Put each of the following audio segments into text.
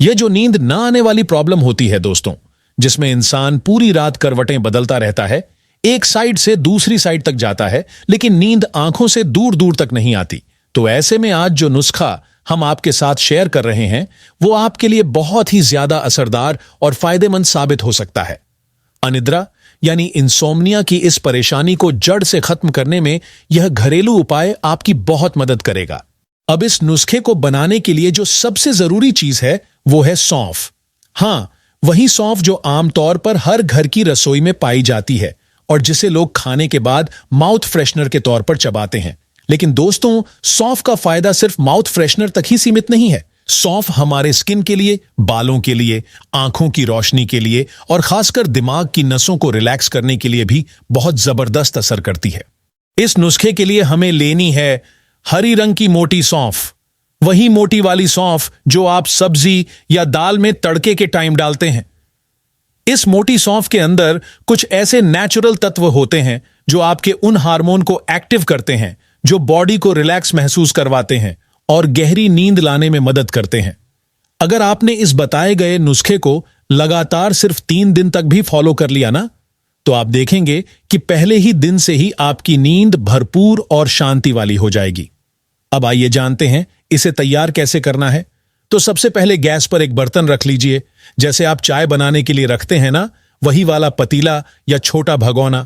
ये जो नींद ना आने वाली प्रॉब्लम होती है दोस्तों, जिसमें इंसान पूरी रात करवटें बदलता रहता है, एक साइड से दूसरी साइड तक जाता है, लेकिन नींद आंखों से दूर दूर तक नहीं आती। तो ऐसे में आज जो नुस्खा हम आपके साथ शेयर कर रहे हैं, वो आपके लिए बहुत ही ज्यादा असरदार और फायदेमंद साबित हो सकता है। अनिद्रा यानी इंसोम्निया की इस परेशानी को जड़ से खत्म करने में यह घरेलू उपाय आपकी बहुत मदद करेगा। अब इस नुस्खे को बनाने के लिए जो सबसे जरूरी चीज है वो है सौंफ। हां, वही सौंफ जो आमतौर पर हर घर की रसोई में पाई जाती है और जिसे लोग खाने के बाद माउथ फ्रेशनर के तौर पर चबाते हैं। लेकिन दोस्तों, सौंफ का फायदा सिर्फ माउथ फ्रेशनर तक ही सीमित नहीं है। सौंफ हमारे स्किन के लिए, बालों के लिए, आंखों की रोशनी के लिए और खासकर दिमाग की नसों को रिलैक्स करने के लिए भी बहुत जबरदस्त असर करती है। इस नुस्खे के लिए हमें लेनी है हरी रंग की मोटी सौंफ, वही मोटी वाली सौंफ जो आप सब्जी या दाल में तड़के के टाइम डालते हैं। इस मोटी सौंफ के अंदर कुछ ऐसे नेचुरल तत्व होते हैं जो आपके उन हार्मोन को एक्टिव करते हैं जो बॉडी को रिलैक्स महसूस करवाते हैं और गहरी नींद लाने में मदद करते हैं। अगर आपने इस बताए गए नुस्खे को लगातार सिर्फ 3 दिन तक भी फॉलो कर लिया ना, तो आप देखेंगे कि पहले ही दिन से ही आपकी नींद भरपूर और शांति वाली हो जाएगी। अब आइए जानते हैं इसे तैयार कैसे करना है। तो सबसे पहले गैस पर एक बर्तन रख लीजिए, जैसे आप चाय बनाने के लिए रखते हैं ना, वही वाला पतीला या छोटा भगोना।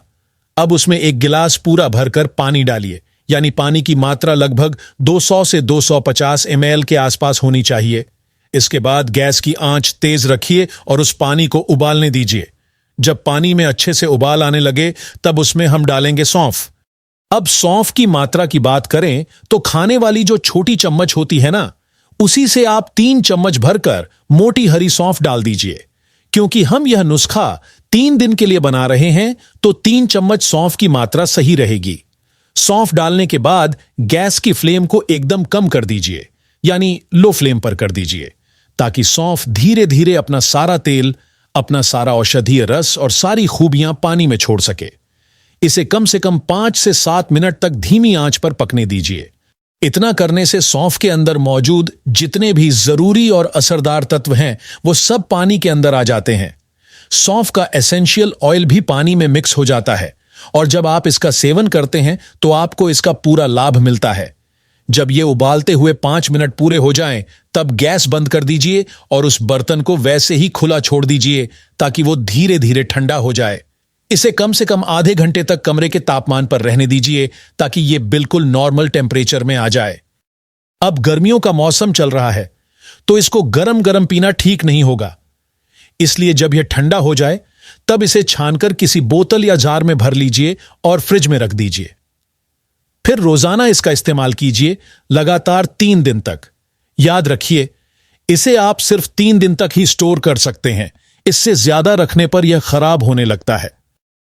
अब उसमें 1 गिलास पूरा भरकर पानी डालिए, यानी पानी की मात्रा लगभग 200 से 250 ml के आसपास होनी चाहिए। इसके बाद गैस की आंच तेज रखिए और उस पानी को उबालने दीजिए। जब पानी में अच्छे से उबाल आने लगे, तब उसमें हम डालेंगे सौंफ। अब सौंफ की मात्रा की बात करें तो खाने वाली जो छोटी चम्मच होती है ना, उसी से आप 3 चम्मच भरकर मोटी हरी सौंफ डाल दीजिए। क्योंकि हम यह नुस्खा 3 दिन के लिए बना रहे हैं, तो 3 चम्मच सौंफ की मात्रा सही रहेगी। सौंफ डालने के बाद गैस की फ्लेम को एकदम कम कर दीजिए, यानी लो फ्लेम पर कर दीजिए, ताकि सौंफ धीरे धीरे अपना सारा तेल, अपना सारा औषधीय रस और सारी खूबियां पानी में छोड़ सके। इसे कम से कम 5 से 7 मिनट तक धीमी आंच पर पकने दीजिए। इतना करने से सौंफ के अंदर मौजूद जितने भी जरूरी और असरदार तत्व हैं, वो सब पानी के अंदर आ जाते हैं। सौंफ का एसेंशियल ऑयल भी पानी में मिक्स हो जाता है और जब आप इसका सेवन करते हैं तो आपको इसका पूरा लाभ मिलता है। जब ये उबालते हुए 5 मिनट पूरे हो जाएं, तब गैस बंद कर दीजिए और उस बर्तन को वैसे ही खुला छोड़ दीजिए ताकि वो धीरे धीरे ठंडा हो जाए। इसे कम से कम आधे घंटे तक कमरे के तापमान पर रहने दीजिए ताकि ये बिल्कुल नॉर्मल टेम्परेचर में आ जाए। अब गर्मियों का मौसम चल रहा है, तो इसको गरम गरम पीना ठीक नहीं होगा। इसलिए जब यह ठंडा हो जाए, तब इसे छानकर किसी बोतल या जार में भर लीजिए और फ्रिज में रख दीजिए। फिर रोजाना इसका इस्तेमाल कीजिए, लगातार 3 दिन तक। याद रखिए, इसे आप सिर्फ 3 दिन तक ही स्टोर कर सकते हैं। इससे ज्यादा रखने पर यह खराब होने लगता है।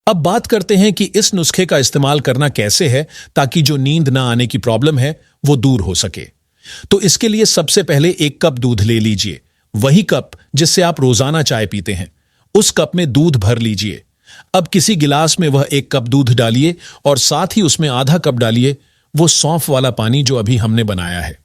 अब बात करते हैं कि इस नुस्खे का इस्तेमाल करना कैसे है ताकि जो नींद ना आने की प्रॉब्लम है वो दूर हो सके। तो इसके लिए सबसे पहले 1 कप दूध ले लीजिए, वही कप जिससे आप रोजाना चाय पीते हैं। उस कप में दूध भर लीजिए। अब किसी गिलास में वह 1 कप दूध डालिए और साथ ही उसमें आधा कप डालिए वो सौंफ वाला पानी जो अभी हमने बनाया है।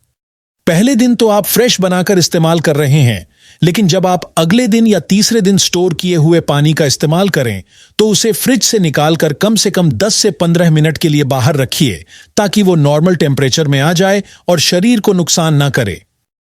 पहले दिन तो आप फ्रेश बनाकर इस्तेमाल कर रहे हैं, लेकिन जब आप अगले दिन या तीसरे दिन स्टोर किए हुए पानी का इस्तेमाल करें, तो उसे फ्रिज से कम 10 से 15 मिनट के लिए बाहर रखिए ताकि वो नॉर्मल टेम्परेचर में आ जाए और शरीर को नुकसान ना करे।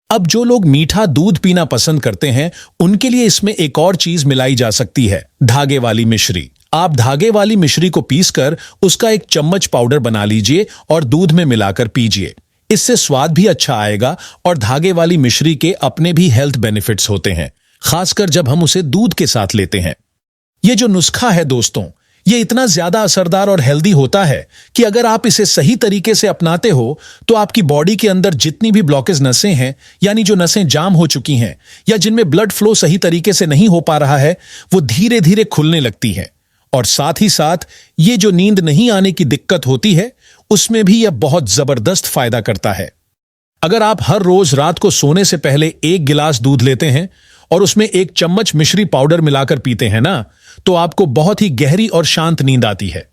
अब जो लोग मीठा दूध पीना पसंद करते हैं, उनके लिए इसमें एक और चीज मिलाई जा सकती है, धागे वाली मिश्री। आप धागे वाली मिश्री को पीसकर उसका 1 चम्मच पाउडर बना लीजिए और दूध में मिलाकर पीजिए। इससे स्वाद भी अच्छा आएगा और धागे वाली मिश्री के अपने भी हेल्थ बेनिफिट्स होते हैं, खासकर जब हम उसे दूध के साथ लेते हैं। ये जो नुस्खा है दोस्तों, ये इतना ज्यादा असरदार और हेल्दी होता है कि अगर आप इसे सही तरीके से अपनाते हो तो आपकी बॉडी के अंदर जितनी भी ब्लॉकेज नसें हैं, यानी जो नसें जाम हो चुकी हैं या जिनमें ब्लड फ्लो सही तरीके से नहीं हो पा रहा है, वो धीरे धीरे खुलने लगती है। और साथ ही साथ ये जो नींद नहीं आने की दिक्कत होती है, उसमें भी यह बहुत जबरदस्त फायदा करता है। अगर आप हर रोज रात को सोने से पहले 1 गिलास दूध लेते हैं और उसमें 1 चम्मच मिश्री पाउडर मिलाकर पीते हैं ना, तो आपको बहुत ही गहरी और शांत नींद आती है।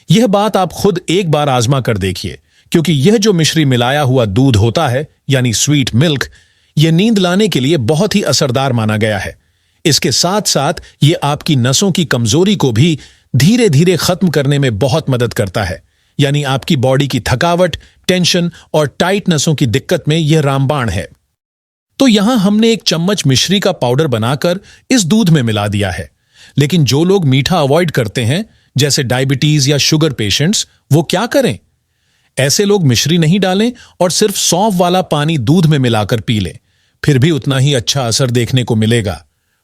यह बात आप खुद एक बार आजमा कर देखिए, क्योंकि यह जो मिश्री मिलाया हुआ दूध होता है, यानी स्वीट मिल्क, यह नींद लाने के लिए बहुत ही असरदार माना गया है। इसके साथ साथ यह आपकी नसों की कमजोरी को भी धीरे धीरे खत्म करने में बहुत मदद करता है। यानी आपकी बॉडी की थकावट, टेंशन और टाइट नसों की दिक्कत में यह रामबाण है। तो यहां हमने 1 चम्मच मिश्री का पाउडर बनाकर इस दूध में मिला दिया है। लेकिन जो लोग मीठा अवॉइड करते हैं, जैसे डायबिटीज या शुगर पेशेंट्स, वो क्या करें? ऐसे लोग मिश्री नहीं डालें और सिर्फ सौंफ वाला पानी दूध में मिलाकर पी लें। फिर भी उतना ही अच्छा असर देखने को मिलेगा।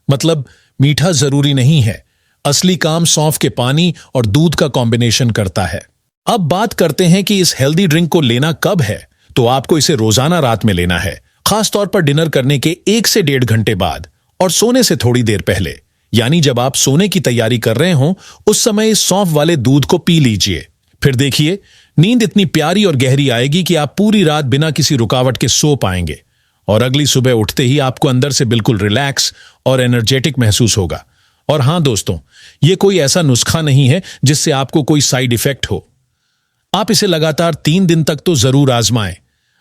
मतलब मीठा जरूरी नहीं है, असली काम सौंफ के पानी और दूध का कॉम्बिनेशन करता है। अब बात करते हैं कि इस हेल्दी ड्रिंक को लेना कब है। तो आपको इसे रोजाना रात में लेना है, खासतौर पर डिनर करने के 1 से 1.5 घंटे बाद और सोने से थोड़ी देर पहले। यानी जब आप सोने की तैयारी कर रहे हो, उस समय इस सौंफ वाले दूध को पी लीजिए। फिर देखिए, नींद इतनी प्यारी और गहरी आएगी कि आप पूरी रात बिना किसी रुकावट के सो पाएंगे और अगली सुबह उठते ही आपको अंदर से बिल्कुल रिलैक्स और एनर्जेटिक महसूस होगा। और हां दोस्तों, यह कोई ऐसा नुस्खा नहीं है जिससे आपको कोई साइड इफेक्ट हो। आप इसे लगातार 3 दिन तक तो जरूर आजमाएं।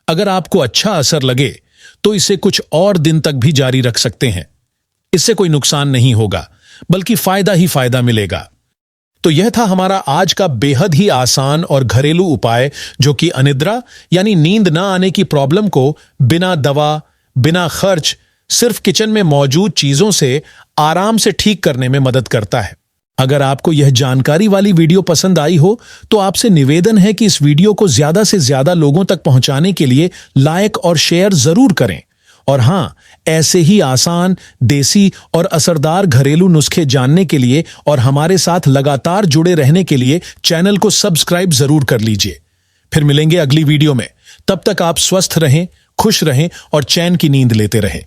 अगर आपको अच्छा असर लगे तो इसे कुछ और दिन तक भी जारी रख सकते हैं। इससे कोई नुकसान नहीं होगा, बल्कि फायदा ही फायदा मिलेगा। तो यह था हमारा आज का बेहद ही आसान और घरेलू उपाय, जो कि अनिद्रा यानी नींद ना आने की प्रॉब्लम को बिना दवा, बिना खर्च, सिर्फ किचन में मौजूद चीजों से आराम से ठीक करने में मदद करता है। अगर आपको यह जानकारी वाली वीडियो पसंद आई हो तो आपसे निवेदन है कि इस वीडियो को ज्यादा से ज्यादा लोगों तक पहुंचाने के लिए लाइक और शेयर जरूर करें। और हां, ऐसे ही आसान, देसी और असरदार घरेलू नुस्खे जानने के लिए और हमारे साथ लगातार जुड़े रहने के लिए चैनल को सब्सक्राइब जरूर कर लीजिए। फिर मिलेंगे अगली वीडियो में। तब तक आप स्वस्थ रहें, खुश रहें और चैन की नींद लेते रहें।